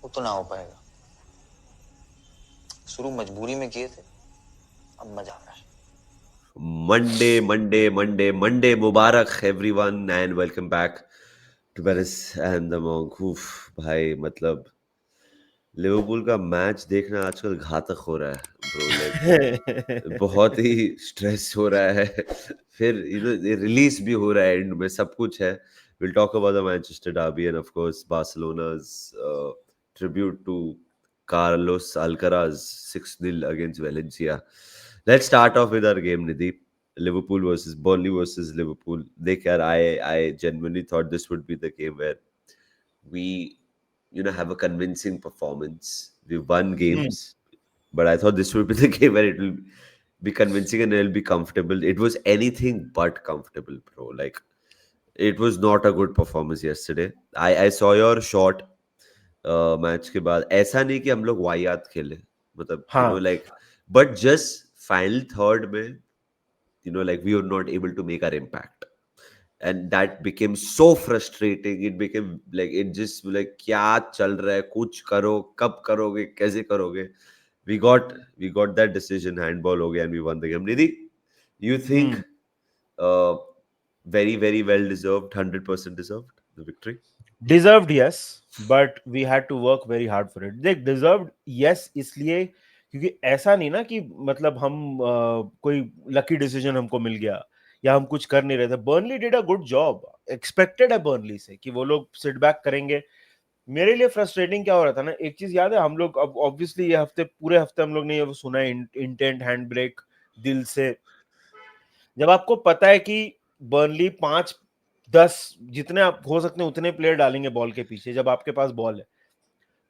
वो तो ना हो पाएगा। शुरू मजबूरी में किए थे, अब मजा आ रहा है। Monday Mubarak everyone and welcome back to Paris and the Monk. भाई मतलब लिवरपूल का मैच देखना आजकल घातक हो रहा है ब्रो, लाइक बहुत ही स्ट्रेस हो रहा है फिर रिलीज भी हो रहा है, एंड में सब कुछ है. Will talk about the Manchester derby and of course Barcelona's tribute to Carlos Alcaraz 6-0 against Valencia. Let's start off with our game, Nidhi. Liverpool versus Burnley versus Liverpool. I genuinely thought this would be the game where we have a convincing performance. We've won Hmm. games, but I thought this would be the game where it will be convincing and it'll be comfortable. It was anything but comfortable, bro. Like, it was not a good performance yesterday. I saw your shot match के बाद. ऐसा नहीं कि हम लोग वाहियात खेले, मतलब हाँ like, but just final third में like we were not able to make our impact, and that became so frustrating. It became like, it just like क्या चल रहा है, कुछ करो, कब करोगे, कैसे करोगे. We got that decision, handball हो गया, and we won the game. Nidhi, you think hmm uh, very very well deserved, 100% deserved the victory? Deserved yes but we had to work very hard for it. देख deserved yes इसलिए क्योंकि ऐसा नहीं ना कि मतलब हम कोई लकी डिसीजन हमको मिल गया या हम कुछ कर नहीं रहे थे. Burnley did a good job. Expected है बर्नली से कि वो लोग सिट बैक करेंगे. मेरे लिए फ्रस्ट्रेटिंग क्या हो रहा था ना, एक चीज याद है, हम लोग अब ऑब्वियसली ये हफ्ते पूरे हफ्ते हम लोग ने ये सुना है इंटेंट हैंड ब्रेक दिल से. जब आपको पता है कि बर्नली 5-10 जितने आप हो सकते हैं उतने प्लेयर डालेंगे बॉल के पीछे, जब आपके पास बॉल है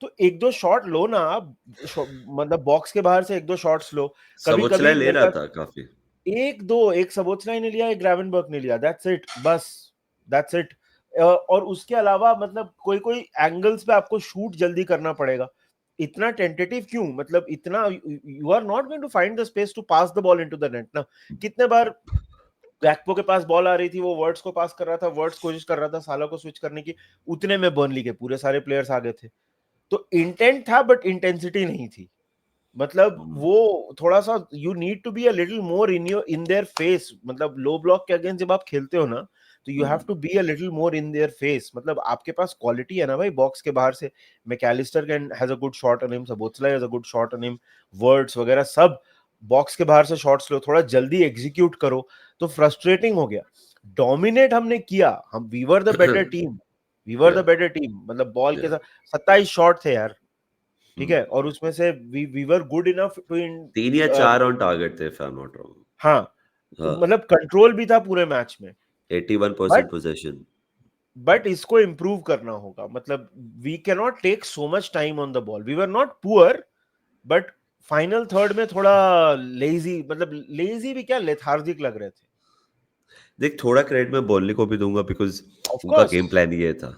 तो एक दो शॉट लो ना आप. मतलब बॉक्स के बाहर से एक दो शॉट्स लो. कभी सबोचला कभी ले मेरे रहा पास था काफी. एक दो, एक सबोचलाई ने लिया, एक ग्रेवेनबर्ग ने लिया, दैट्स इट, बस दैट्स इट. और उसके अलावा मतलब कोई कोई एंगल्स पे आपको शूट जल्दी करना पड़ेगा. इतना टेंटेटिव क्यों, मतलब इतना you are not going to find the space to pass the ball into the net ना. कितने बार गैक्पो के पास बॉल आ रही थी, वो वर्ड्स को पास कर रहा था, वर्ड्स कोशिश कर रहा था साला को स्विच करने की, उतने में बर्नली के पूरे सारे प्लेयर्स आ गए थे. तो इंटेंट था बट इंटेंसिटी नहीं थी. मतलब वो थोड़ा सा you need to be a little more in their face. मतलब लो ब्लॉक के अगेंस्ट जब आप खेलते हो ना तो you have to be a little more in their face. मतलब आपके पास क्वालिटी है ना भाई बॉक्स के बाहर से. Mac Allister can has a good shot on him, Szoboszlai has a good shot on him, words वगैरह सब बॉक्स के बाहर से शॉट्स लो, थोड़ा जल्दी एग्जीक्यूट करो. तो फ्रस्ट्रेटिंग हो गया. डोमिनेट हमने किया, हम we were the better team, we were Yeah, the better team. मतलब बॉल के yeah. साथ 27 शॉट थे यार, ठीक Hmm. है, और उसमें से we were good enough to in. 3 या 4 ऑन टारगेट थे, if I'm not wrong. हाँ, हाँ. मतलब कंट्रोल भी था पूरे मैच में. 81% बट possession. इसको इम्प्रूव करना होगा. मतलब we can not take so much time on the ball. We were not poor but final third में थोड़ा लेजी, मतलब लेजी भी क्या, लेथार्जिक लग रहे थे. देख, थोड़ा क्रेडिट मैं बॉर्नली को भी दूंगा, बिकॉज ऑफ उनका कोर्स गेम प्लान ये था.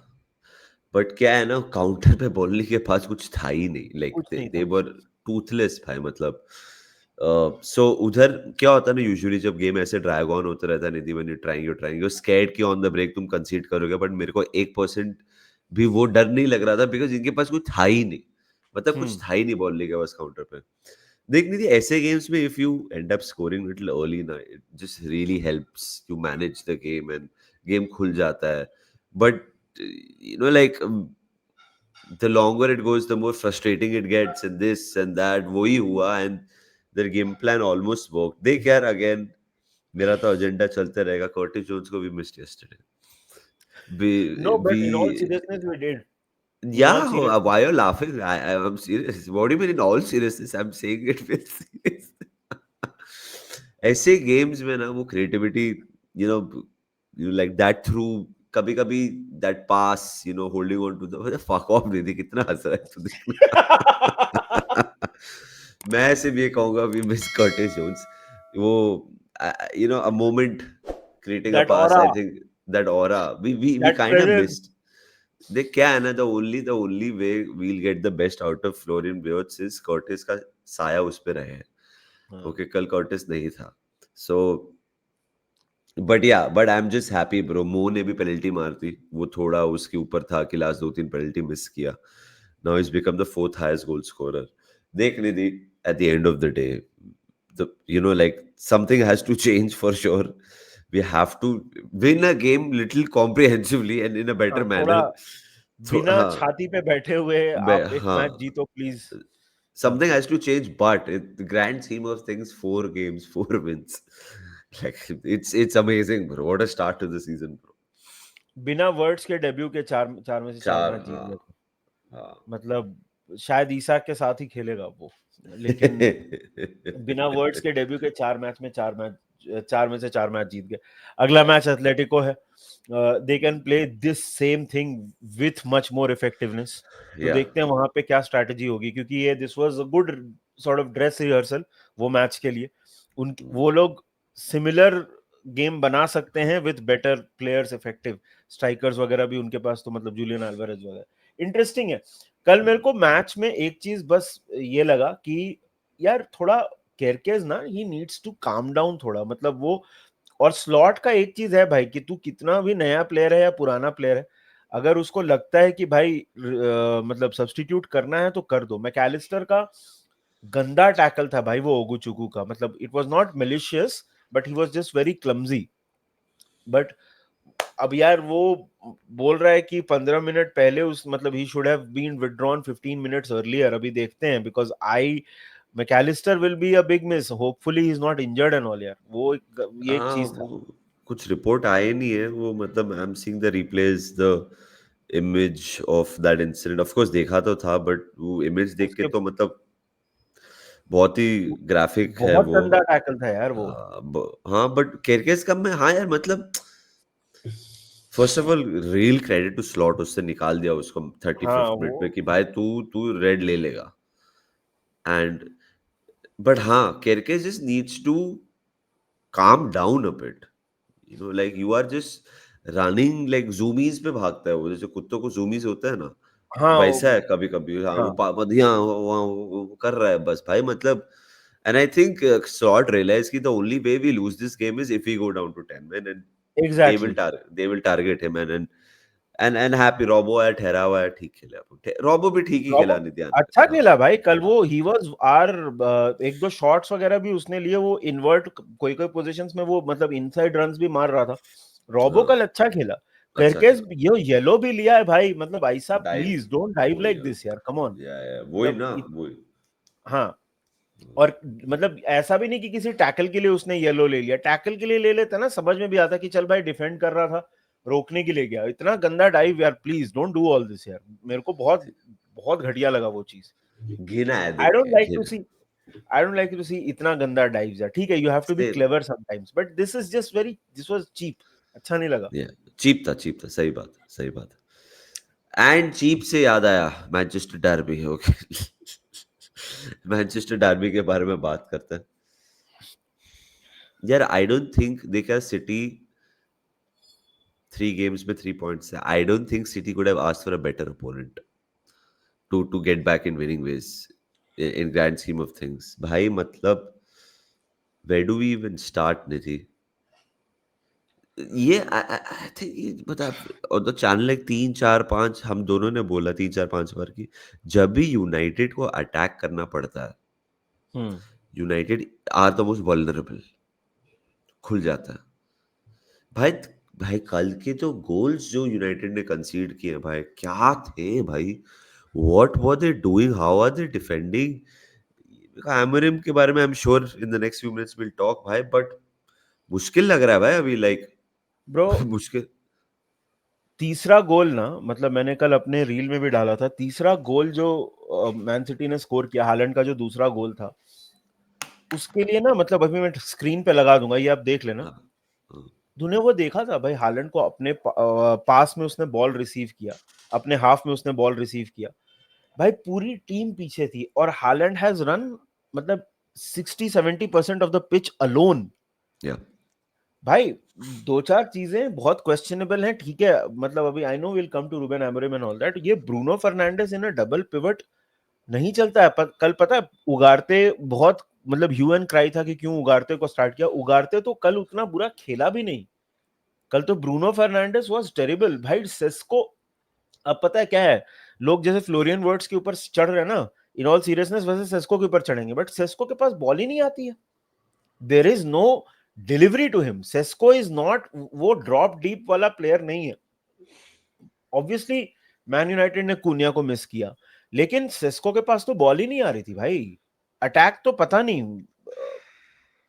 बट क्या है ना, काउंटर पे बॉर्नली के पास कुछ था ही नहीं. लाइक कुछ नहीं दे था. वर टूथलेस भाई, मतलब. सो उधर क्या होता है ना, यूजुअली जब गेम ऐसे ड्रैग ऑन होता रहता है, निधि, व्हेन यू स्कैर्ड कि ऑन द ब्रेक तुम कंसीड करोगे. बट मेरे को 1% भी वो डर नहीं लग रहा था, बिकॉज इनके पास कुछ था ही नहीं. मतलब कुछ हम्म था ही नहीं बॉर्नली के पास काउंटर पे. देख निधि, ऐसे गेम्स में if you end up scoring little early ना, it just really helps you manage the game, and game खुल जाता है. But like, the longer it goes, the more frustrating it gets, and this and that. वही हुआ, and their game plan almost worked. देख यार, again मेरा तो agenda चलते रहेगा. कर्टिस जोन्स को भी missed yesterday. No but in all We seriousness we did. In all Yeah, seriousness. why are you laughing? I'm serious. What do you mean in all seriousness? I'm saying it with serious. ऐसे games में ना वो creativity, you know you like that through. कभी कभी that pass, holding on to the fuck off. दे दे, कितना हंस रहा है तू, देखना. मैं सिर्फ ये कहूंगा, वी मिस कर्टिस जोन्स. वो a moment creating a that pass. Aura, I think that aura we that kind of presence. missed. देख क्या है ना, the only way we'll get the best out of Florian Wirtz is Curtis का साया उस पे रहे. ओके, कल कर्टिस नहीं था. So but I am just happy bro. मो ने भी पेनल्टी मार दी, वो थोड़ा उसके ऊपर था कि लास्ट 2-3 पेनल्टी मिस किया. Now he's become the fourth highest goal scorer. देख Nidhi, at the end of the day, like something has to change for sure. We have to win a game little comprehensively and in a better थोड़ा manner. बिना हाँ, छाती पे बैठे हुए आप एक मैच हाँ, जीतो please. something has to change, but in the grand scheme of things, 4 games, 4 wins. Like it's amazing, bro. What a start to the season, bro. बिना वर्ड्स के डेब्यू के चार चार में से चार चार, मैच जीत हाँ, गए. हाँ. मतलब शायद ईसाक के साथ ही खेलेगा वो, लेकिन बिना वर्ड्स के डेब्यू के चार में से चार मैच जीत गए. अगला मैच एथलेटिको है. They can play this same thing with much more effectiveness. तो Yeah. देखते हैं वहां पे क्या स्ट्रैटेजी होगी, क्योंकि ये this was a good sort of dress rehearsal वो मैच के लिए. वो लोग सिमिलर गेम बना सकते हैं with better players, effective strikers वगैरह भी उनके पास, तो मतलब जूलियन अल्वारेज वगैरह. इंटरेस्टिंग है. कल मेरे को मैच में एक चीज बस ये लगा कि यार थोड़ा केरकेज ना, he needs to calm down थोड़ा, मतलब वो. और स्लॉट का एक चीज है भाई, कि तू कितना भी नया प्लेयर है या पुराना प्लेयर है, अगर उसको लगता है कि भाई मतलब सब्स्टिट्यूट करना है तो कर दो. मैकएलिस्टर का गंदा टैकल था भाई वो ओगुचुकू का, मतलब it was not malicious but he was just very clumsy. But अब यार वो बोल रहा है कि 15 मिनट पहले उस, मतलब he should have been withdrawn 15 minutes earlier. अभी देखते हैं, because I Mac Allister will be a big miss. Hopefully he is not injured and all यार. ये एक हाँ, चीज था. वो कुछ रिपोर्ट आए नहीं है वो, मतलब I am seeing the replace, the image of that incident. Of course देखा तो था, बट वो इमेज देख के उसके तो मतलब बहुत ही ग्राफिक है बहुत वो. गंदा टैकल था यार वो. हाँ, बट केरकेस कम में, हाँ यार, मतलब first of all real credit to Slot, उससे निकाल दिया उसको थर्टी हाँ फिफ्थ वो मिनट पे कि भाई तू तू रेड ले लेगा. एंड बट हाँ, Kerkez just needs to calm down a bit. like you are just running like zoomies पे भागता है वो, जैसे कुत्तों को zoomies होता है ना, हाँ वैसा है कभी कभी. हाँ, वो हाँ बढ़िया वो कर रहा है बस भाई, मतलब. And I think Slot realized कि the only way we lose this game is if we go down to 10 men, and exactly. they will target him. And happy Robo आया, ठहरा हुआ है, ठीक खेला. Robo भी ठीक ही खेला, रॉबर्ट नित्यान. अच्छा हाँ, खेला भाई कल. हाँ, वो ही वाज आर एक दो शॉट्स वगैरह भी उसने लिए, वो इन्वर्ट कोई कोई पोजीशंस में वो मतलब इनसाइड रन्स भी मार रहा था. रॉबो हाँ, कल अच्छा खेला. अच्छा करकेस खेला. ये येलो भी लिया है भाई, मतलब ऐसा डाइव, प्लीज डोंट डाइव वही लाइक दिस यार, कम ऑन. या वही मतलब ना, वही. हाँ. और मतलब ऐसा भी नहीं कि किसी टैकल के लिए उसने येलो ले लिया. टैकल के लिए ले लेता ना, समझ में भी आता कि चल भाई डिफेंड कर रहा था, रोकने के लिए गया. इतना गंदा डाइव यार, please don't do all this यार. मेरे को बहुत बहुत घटिया लगा वो चीज. घिना है आई देख डोंट के, लाइक टू घिना. See I don't like to see इतना गंदा डाइव्स यार. ठीक है, you have to be Same. Clever sometimes, but this is just very, this was cheap. अच्छा नहीं लगा. चीप था, सही बात है, सही बात है. एंड चीप से याद आया, Manchester derby. Okay. Manchester derby के बारे में बात करते हैं यार. I don't think they can City 3 games में 3 points है. I don't think City could have asked for a better opponent to get back in winning ways in grand scheme of things. भाई मतलब where do we even start, Nidhi? ये I think ये बता. और तो channel like 3 4 5 हम दोनों ने बोला 3 4 5 बार की, जब भी यूनाइटेड को अटैक करना पड़ता है, hmm. United are the most vulnerable, खुल जाता है. भाई भाई कल के जो गोल्स जो यूनाइटेड ने कंसीड किए भाई, क्या थे भाई. What were they doing, how are they defending? Amorim के बारे में I am sure in the next few minutes will talk भाई, बट मुश्किल लग रहा है भाई अभी, लाइक ब्रो मुश्किल. तीसरा गोल ना, मतलब मैंने कल अपने रील में भी डाला था, तीसरा गोल जो मैन सिटी ने स्कोर किया, हालैंड का जो दूसरा गोल था, उसके लिए ना, मतलब अभी मैं स्क्रीन पे लगा दूंगा, ये आप देख लेना. हाँ, हाँ, तूने वो देखा था भाई, हालैंड को अपने पास में उसने बॉल रिसीव किया, अपने हाफ में उसने बॉल रिसीव किया. भाई पूरी टीम पीछे थी और हालैंड हैज रन मतलब 60-70% ऑफ द पिच अलोन. या भाई दो चार चीजें बहुत क्वेश्चनेबल हैं, ठीक है, मतलब अभी I know will come to Ruben Amorim and all that. ये Bruno Fernandes in a double pivot नहीं चलता है. कल पता है उगारते बहुत, मतलब ह्यू एंड क्राई था कि क्यों उगारते को स्टार्ट किया. उगारते तो कल उतना बुरा खेला भी नहीं. कल तो ब्रूनो फर्नांडिस वाज टेरिबल भाई. सेस्को, अब पता है क्या है, लोग जैसे फ्लोरियन वर्ड्स के ऊपर चढ़ रहे हैं ना, इन ऑल सीरियसनेस वैसे सेस्को के ऊपर चढ़ेंगे, बट सेस्को के पास बॉल ही नहीं आती है. There is no delivery to him. Sesko is not वो ड्रॉप डीप वाला प्लेयर नहीं है. ऑब्वियसली मैन यूनाइटेड ने कुनिया को मिस किया, लेकिन सेस्को के पास तो बॉल ही नहीं आ रही थी भाई. अटैक तो पता नहीं,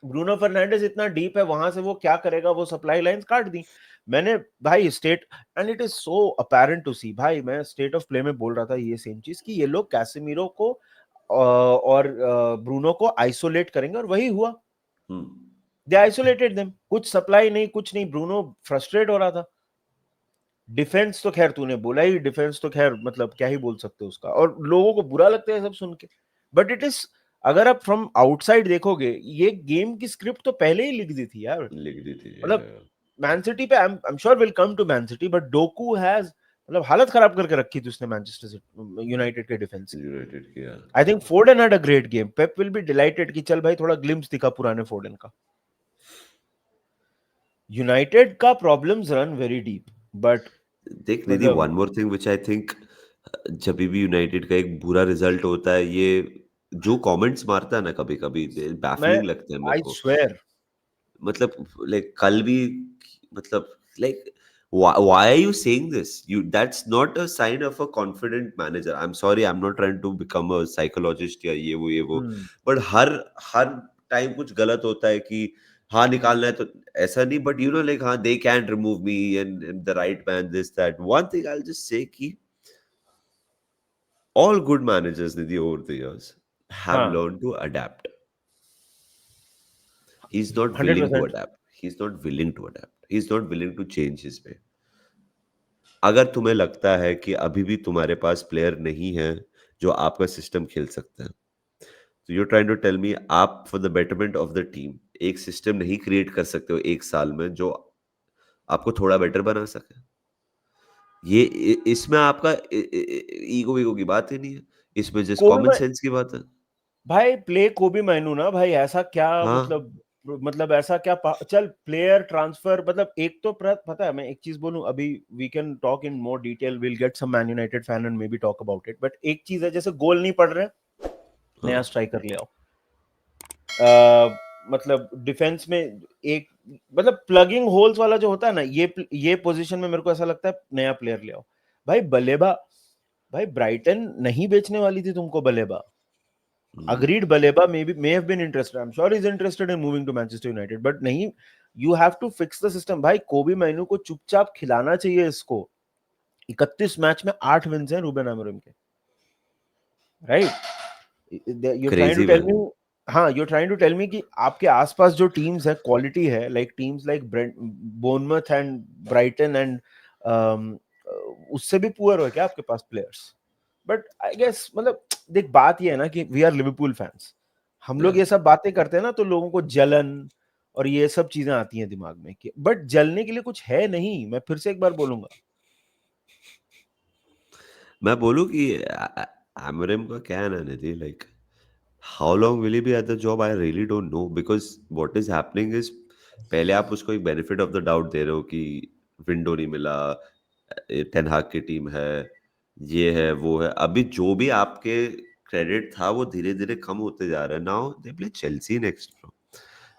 ब्रूनो फर्नांडिस इतना डीप है, वहां से वो क्या करेगा, वो सप्लाई लाइंस काट दी. मैंने भाई state, and it is so apparent to see, भाई मैं स्टेट ऑफ प्ले में बोल रहा था ये सेम चीज कि ये लोग कैसेमीरो को और ब्रूनो को आइसोलेट करेंगे, और वही हुआ. दे आइसोलेटेड देम. कुछ सप्लाई नहीं, कुछ नहीं. ब्रूनो फ्रस्ट्रेट हो रहा था. डिफेंस तो खैर तूने बोला ही, डिफेंस तो खैर मतलब क्या ही बोल सकते हो उसका, और लोगों को बुरा लगता है सब सुन के, बट इट इज, अगर आप फ्रॉम आउटसाइड देखोगे, ये गेम की स्क्रिप्ट तो पहले ही लिख दी थी यार. लिख दी थी. मतलब मैन सिटी पे, I am sure will come to Man City, but Doku has मतलब हालत खराब करके रखी थी उसने मैनचेस्टर यूनाइटेड के डिफेंस की. यूनाइटेड की. I think Foden had a great game. Pep will be delighted कि चल भाई थोड़ा ग्लिम्स दिखा पुराने फोर्डन का. यूनाइटेड का problems run very deep, but देख Nidhi, one more thing which I think, जब भी यूनाइटेड का एक बुरा रिजल्ट होता है, ये जो कमेंट्स मारता है ना कभी कभी, मैं बैफलिंग लगता है मेरे आई को. स्वेयर, मतलब लाइक कल भी, मतलब like why are you saying this? That's not a sign of a confident manager. I'm sorry, I'm not trying to become a psychologist या ये वो, but हर टाइम कुछ गलत होता है कि हाँ निकालना है, तो ऐसा नहीं, but you know like हाँ they can't remove me and the right man this that. One thing I'll just say कि all good managers Nidhi over the years have हाँ learned to adapt. He's not willing to 100%. adapt. He's not willing to adapt. He's not willing to change his way. अगर तुम्हें लगता है कि अभी भी तुम्हारे पास प्लेयर नहीं है जो आपका सिस्टम खेल सकते हैं, तो you trying to tell me आप for the betterment of the team एक सिस्टम नहीं क्रिएट कर सकते हो एक साल में जो आपको थोड़ा बेटर बना सके? ये इसमें आपका ईगो वीगो की बात ही नहीं है, इसमें जस्ट कोबी कॉमन मै सेंस की बात है. भाई प्ले कोबी मैनू ना भाई, ऐसा क्या हाँ. मतलब ऐसा क्या चल प्लेयर ट्रांसफर, मतलब एक तो पता है, मैं एक चीज बोलूं, अभी we can talk in more detail, will get some Man United fan and maybe talk about it, but एक चीज है, जैसे गोल नहीं पड़ रहे, नया स्ट्राइकर ले आओ. मतलब डिफेंस में एक, मतलब प्लगिंग होल्स वाला जो होता है ना, ये पोजीशन में मेरे को ऐसा लगता है नया प्लेयर ले आओ. भाई बलेबा, भाई ब्राइटन नहीं बेचने वाली थी तुमको Baleba. Agreed, Baleba may have been interested. I'm sure he's interested in moving to Manchester United, but नहीं, you have to fix the system. भाई कोबी मैनू को चुपचाप खिलाना चाहिए इसको. 31 मैच में 8 विन्स हैं रूबेन अमोरिम के, right? You're trying to crazy tell man. me, हाँ, you're trying to tell me कि आपके आसपास जो टीम्स है, क्वालिटी है, like teams like Bournemouth and Brighton and उससे भी पुअर हो क्या आपके पास प्लेयर्स? बट आई गेस मतलब देख, बात ये है ना कि वी आर लिवरपूल फैंस. हम लोग Yeah. ये सब बातें करते हैं ना, तो लोगों को जलन और ये सब चीजें आती हैं दिमाग में, कि बट जलने के लिए कुछ है नहीं. मैं फिर से एक बार बोलूंगा, मैं बोलूं कि अमरिम का क्या है ना Nidhi, like how long will he be at the job, I really don't know, because what is happening is, पहले आप उसको एक बेनिफिट ऑफ द डाउट दे रहे हो कि विंडो नहीं मिला, टेन हाग की टीम है, ये है वो है. अभी जो भी आपके क्रेडिट था वो धीरे धीरे कम होते जा रहा है. Now they play Chelsea next bro.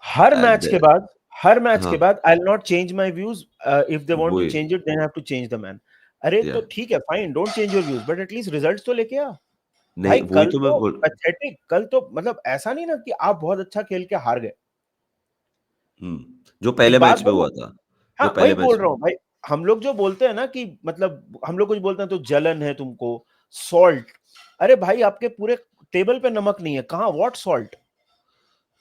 हर मैच के बाद, हर मैच हाँ के बाद I will not change my views. If they want to वही. Change it, they have to change the man. अरे तो या ठीक है, fine, don't change your views, but at least results तो लेके आ. नहीं, भाई वही कल तो मैं तो बोल. पैथेटिक, कल तो मतलब ऐसा नहीं ना कि आप बहुत अच्छा खेल के हार गए. जो एक पहले बात मैच में बोलूं, हुआ था. जो हाँ वही पहले मैच बोल रहा में. हूँ भाई. हम लोग जो बोलते हैं ना कि मतलब हम लोग कुछ बोलते हैं तो जलन है तुमको, सॉल्ट. अरे भाई आपके पूरे टेबल पे नमक नहीं है, कहाँ, व्हाट सॉल्ट?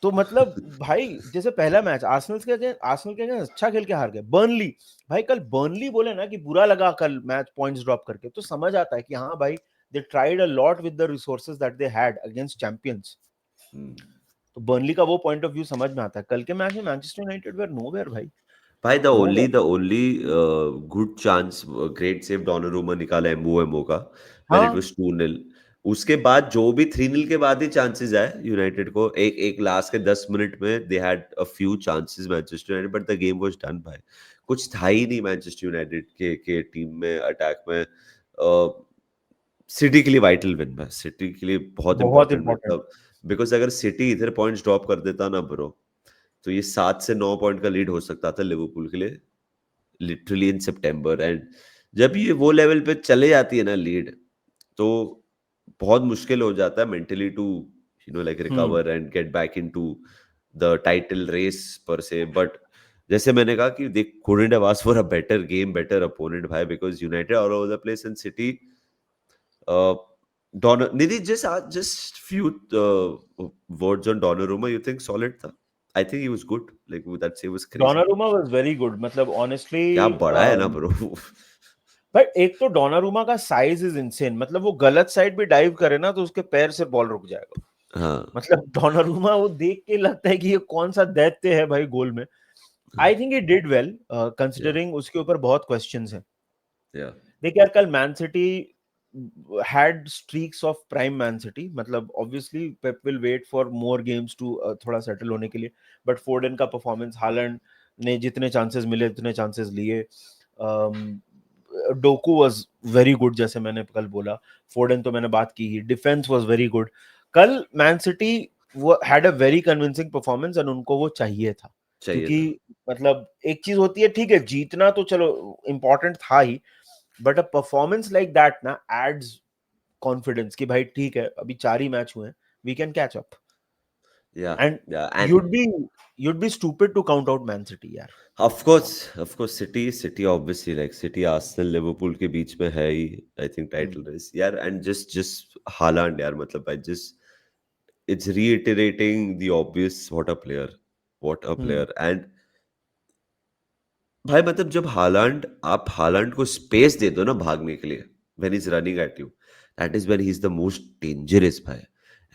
तो मतलब भाई जैसे पहला मैच आर्सेनल के अगेंस्ट अच्छा खेल के हार गए. बर्नली, भाई कल बर्नली बोले ना कि बुरा लगा कल मैच पॉइंट्स ड्रॉप करके, तो समझ आता है कि हाँ भाई, they tried a lot with the resources that they had against champions. तो बर्नली का वो पॉइंट ऑफ व्यू समझ में आता है. कल के मैच में मैनचेस्टर यूनाइटेड वेयर नोवेयर भाई, भाई nowhere. the only good chance, great save Donnarumma निकाला एम्बो का when it हाँ was 2-0. उसके बाद जो भी 3-0 के बाद ही चांसेस आए यूनाइटेड को, एक लास्ट के 10 मिनट में they had a few chances Manchester United, but the game was done भाई. कुछ था ही नहीं मैनचेस्टर यूनाइटेड के टीम में, अटैक में. सिटी के लिए वाइटल विन है, सिटी के लिए बहुत बहुत इंपॉर्टेंट, इंपॉर्टेंट। मतलब बिकॉज अगर सिटी इधर पॉइंट्स ड्रॉप कर देता ना ब्रो, तो ये 7 से 9 पॉइंट का लीड हो सकता था लिवरपूल के लिए लिटरली इन सितंबर। एंड जब ये वो लेवल पे चले जाती है ना लीड, तो बहुत मुश्किल हो जाता है mentally to like recover and get back into the title race पर से। बट जैसे मैंने कहा कि they couldn't have asked for a better game, better opponent भाई, because United all over the place and City Nidhi, just few words on Donnarumma. You think solid था? I think he was good. Like that save was crazy. Donnarumma was very good, मतलब honestly क्या बड़ा है ना bro. But एक तो Donnarumma का size is insane, मतलब वो गलत साइड भी डाइव करे ना तो उसके पैर से बॉल रुक जाएगा। हाँ मतलब डोनारुमा वो देख के लगता है कि ये कौन सा दैत्य है भाई गोल में। I think he did well considering उसके ऊपर बहुत क्वेश्चंस हैं। या देखिए यार, कल man city had streaks of prime Man City, मतलब obviously Pep will wait for more games to थोड़ा settle होने के लिए, but फोर्डन का performance, हालैंड ने जितने chances मिले उतने chances लिए, डोकू was very good जैसे मैंने कल बोला, फोर्डन तो मैंने बात की ही, डिफेंस was very good। कल man city had a very convincing performance और उनको वो चाहिए था, चाहिए क्योंकि था। मतलब एक चीज होती है, ठीक है जीतना तो चलो important था ही, but a performance like that ना एड्स कॉन्फिडेंस कि भाई ठीक है अभी 4 ही मैच हुए हैं, we can catch up. Yeah, and yeah, and you'd be stupid to count out Man City यार। of course, City obviously, like City, Arsenal, Liverpool के बीच में है ही, I think title race यार। and just Haaland यार, मतलब I just it's reiterating the obvious, what a player। and भाई मतलब जब आप हालांड को स्पेस दे दो ना भागने के लिए, when is running at you, that is when he is the most dangerous भाई।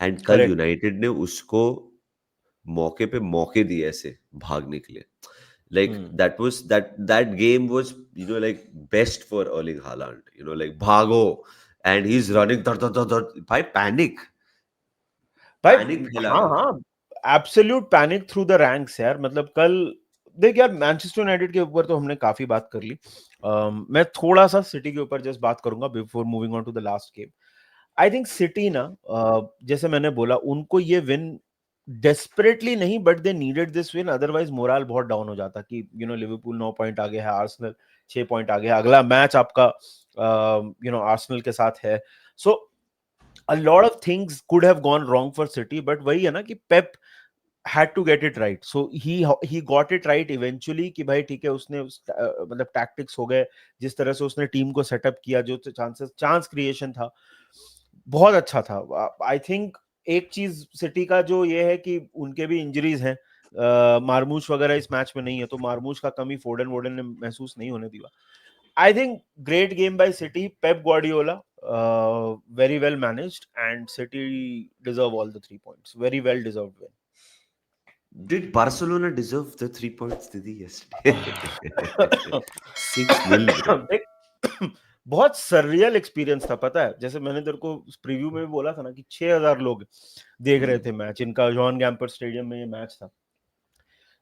एंड कल करेक्ट। यूनाइटेड ने उसको मौके पे मौके दिए ऐसे भागने के लिए। Like that game was like best for Erling हालांड, like भागो, एंड ही इज रनिंग दर दर दर दर भाई, पैनिक भाई फैला हाँ रहा था। हाँ, absolute panic through the ranks यार। मतलब कल देख यार, मैनचेस्टर यूनाइटेड के ऊपर तो हमने काफी बात कर ली, मैं थोड़ा सा सिटी के ऊपर जस्ट बात करूंगा before moving on to the last game. I think City ना, जैसे मैंने बोला, उनको ये विन डेस्परेटली नहीं, but they needed this win, otherwise morale बहुत डाउन हो जाता कि लिवरपूल 9 पॉइंट आगे है, आर्सेनल 6 पॉइंट आगे है, अगला मैच आपका आर्सेनल के साथ है। सो a lot of things could have gone wrong for City, but वही है ना कि Pep had to get it right, so he got it right eventually कि भाई ठीक है, उसने मतलब टैक्टिक्स हो गए, जिस तरह से उसने टीम को सेटअप किया, जो चांस क्रिएशन था बहुत अच्छा था। आई थिंक एक चीज सिटी का जो ये है कि उनके भी इंजरीज हैं, मारमूश वगैरह इस मैच में नहीं है, तो मारमूश का कमी फोर्डन वोर्डन ने महसूस नहीं होने दिया। I think great game by City. Pep Guardiola, very well managed, and City deserve all the 3 points. Very well deserved win. Did Barcelona deserve the 3 points, Didi, yesterday? 6-0 bro। देख, बहुत सररियल एक्सपीरियंस था, पता है, जैसे मैंने तेरे को preview में भी बोला था ना कि 6000 लोग देख रहे थे मैच, इनका जॉन गैम्पर स्टेडियम में ये मैच था।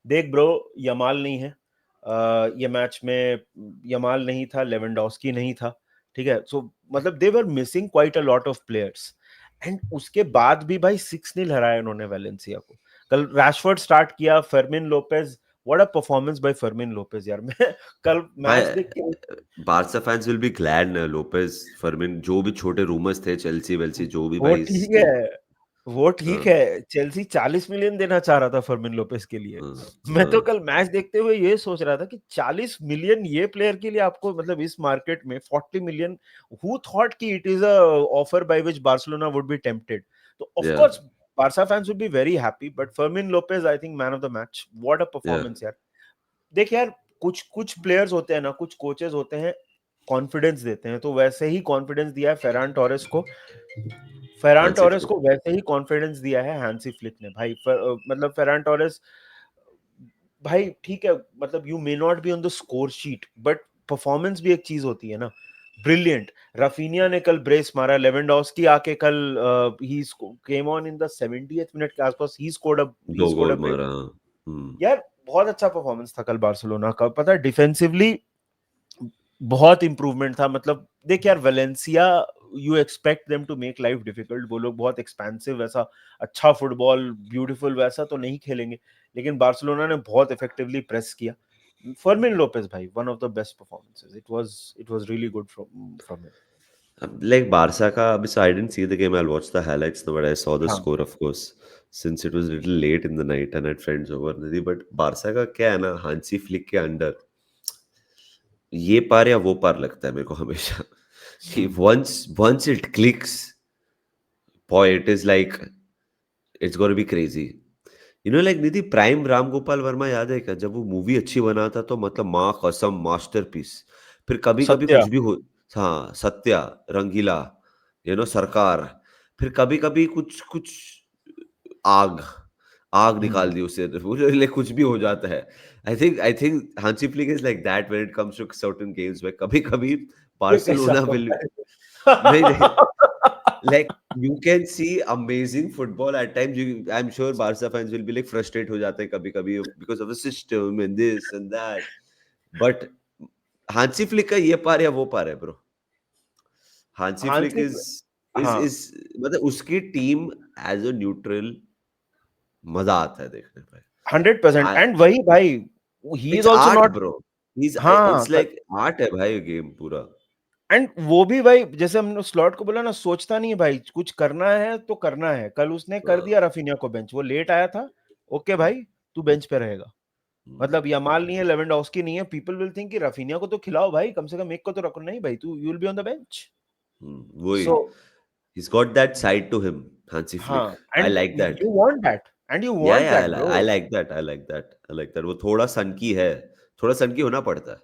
देख ब्रो, यमाल नहीं है ये मैच में, यमाल नहीं था, लेवेंडोस्की नहीं था, ठीक है, सो मतलब they were missing quite a lot of players, and उसके बाद भी भाई 6-0 हराया उन्होंने वैलेंसिया को। कल रैशफोर्ड स्टार्ट किया, Fermin Lopez, what a performance by Fermin Lopez यार। मैं कल मैच देख के Barca fans will be glad ना, लोपेज, फर्मिन, जो भी छोटे रूमर्स थे, चेल्सी वेल्सी जो भी वो भाई ठीक स्टिल। है, वो ठीक है, चेल्सी 40 मिलियन देना चाह रहा था फर्मिन लोपेस के लिए। मैं तो कल मैच देखते हुए ये सोच रहा था कि 40 मिलियन ये प्लेयर के लिए आपको, मतलब इस मार्केट में 40 मिलियन, हु थॉट कि it is a offer by which Barcelona would be tempted. तो ऑफ या course Barca fans would be very happy, but Fermin Lopez I think man of the match, what a या performance यार। देख यार, कुछ कुछ players होते हैं ना, कुछ कोचेस होते हैं, कॉन्फिडेंस देते हैं, तो वैसे ही कॉन्फिडेंस दिया है फेरान टोरेस को, फेरान हैंसी टोरेस फ्लिक। को वैसे ही कॉन्फिडेंस दिया है हैंसी फ्लिक ने भाई। मतलब फेरान टोरेस भाई ठीक है, मतलब you may not be on the score sheet, but performance भी एक चीज होती है ना। ब्रिलियंट, राफिनिया ने कल ब्रेस मारा, लेवेंडोस्की आके कल ही came on in the 70th minute के आसपास, ही स्कोर्ड दो अ गोल ब्रेस। मारा। यार बहुत अच्छा परफॉर्मेंस था कल बार्सिलोना का, पता है डिफेंसिवली बहुत इंप्रूवमेंट था। मतलब देख यार, Valencia you expect them to make life difficult. वो लोग बहुत expansive वैसा अच्छा फुटबॉल ब्यूटीफुल वैसा तो नहीं खेलेंगे, लेकिन बार्सिलोना ने बहुत effectively प्रेस किया. Fermin Lopez भाई, one of the best performances. It was really good from him. Like Barca ka, so I didn't see the game. I'll watch the highlights now, but I saw the हाँ. score, of course, since it was a little late in the night and I had friends over. But Barca का क्या है ना, Hansi Flick के under ये पार या वो पार लगता है मेरे को हमेशा कि once it clicks, boy, it is like it's going to be crazy. You know, like Nidhi prime Ram Gopal Verma याद है क्या, जब वो मूवी अच्छी बनाता तो मतलब माँ कसम मास्टरपीस. फिर कभी कभी सत्या. कुछ भी हो, हाँ सत्या, रंगीला, सरकार. फिर कभी कभी कुछ कुछ आग आग निकाल दी उससे, like कुछ भी हो जाता है. I think Hansi Flick is like that when it comes to certain games where कभी कभी ये कैसा Barcelona will नहीं like you can see amazing football at times. I'm sure Barca fans will be like frustrated हो जाते हैं कभी कभी because of the system and this and that. But Hansi Flick का ये पार या वो पार है bro. Hansi Flick Hansi. हाँ. is मतलब उसकी टीम as a neutral मजा आता है देखने पे. 100%. I- And वही भाई, he is It's also art not. bro. It's हाँ. like art है भाई गेम पूरा. एंड वो भी भाई, जैसे हमने स्लॉट को बोला ना, सोचता नहीं है भाई, कुछ करना है तो करना है. कल उसने कर दिया राफिनिया को बेंच, वो लेट आया था, ओके भाई तू बेंच पे रहेगा. मतलब यमाल नहीं है, लेवेंडोव्स्की नहीं है, पीपल विल थिंक कि राफिनिया को तो खिलाओ भाई, कम से कम एक को तो रखो. नहीं भाई, तू you will be on the bench. वही. सो He's got that side to him, Hansi Flick. हाँ, I and like that. You want that, and you Yeah, want yeah, that I bro. like that. I like that. I like that. वो थोड़ा सनकी है, थोड़ा सनकी होना पड़ता है.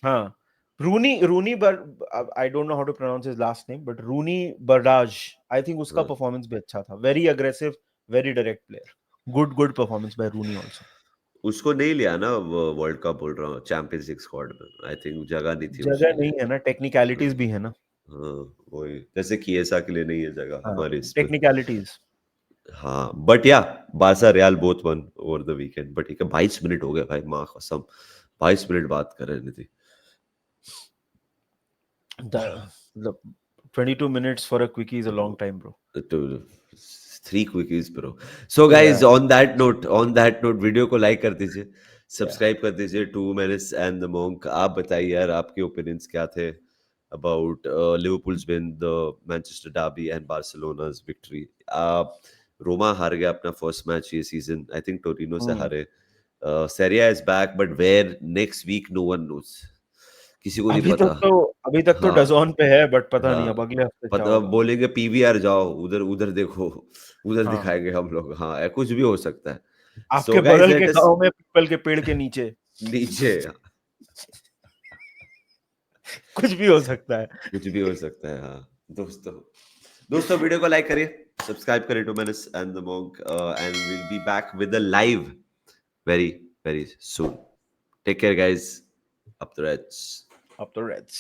हाँ. Roony I don't know how to pronounce his last name, but Roony Bardghji, I think उसका हाँ. परफॉर्मेंस भी अच्छा था. Very aggressive, very direct player. Good performance by Roony also. उसको नहीं लिया ना वो वर्ल्ड कप, बोल रहा हूँ चैंपियंस लीग स्क्वाड में. आई थिंक जगह नहीं थी जगह उसके नहीं लिए. है ना, टेक्निकलिटीज भी है ना. हाँ वही, जैसे किएसा के लिए नहीं है जगह हाँ, हमारे इस पे. टेक्निकलिटीज. हाँ बट या Barça real both one over the weekend. But ठीक है, 22 मिनट हो गए भाई, माँ कसम 22 मिनट बात कर रहे थे. The 22 minutes for a quickie is a long time, bro. To 3 quickies bro. So guys, Yeah. on that note video को लाइक कर दीजिए, सब्सक्राइब कर दीजिए 2 minutes and the monk. आप बताइए यार आपके ओपिनियंस क्या थे about Liverpool's win, the Manchester derby and Barcelona's victory. Roma हार गया अपना फर्स्ट मैच ये सीजन, आई थिंक टोरिनो से हारे. Serie A is back, but where next week no one knows. किसी को नहीं पता. अभी तक तो हाँ. डजॉन पे है, बट पता नहीं हाँ. अब अगले हफ्ते क्या पता होगा. बोलेंगे पीवीआर जाओ, उधर उधर देखो, उधर हाँ. दिखाएंगे हम लोग. हाँ कुछ भी हो सकता है. आपके So guys, बगल let के us गांव में पीपल के पेड़ के नीचे नीचे कुछ भी हो सकता है. कुछ भी हो सकता है. हाँ दोस्तों वीडियो को लाइक करिए, सब्सक्राइब करिए to Menace and the Monk, and will be back with a live very very soon. Take care guys. Up the Reds. Up the Reds.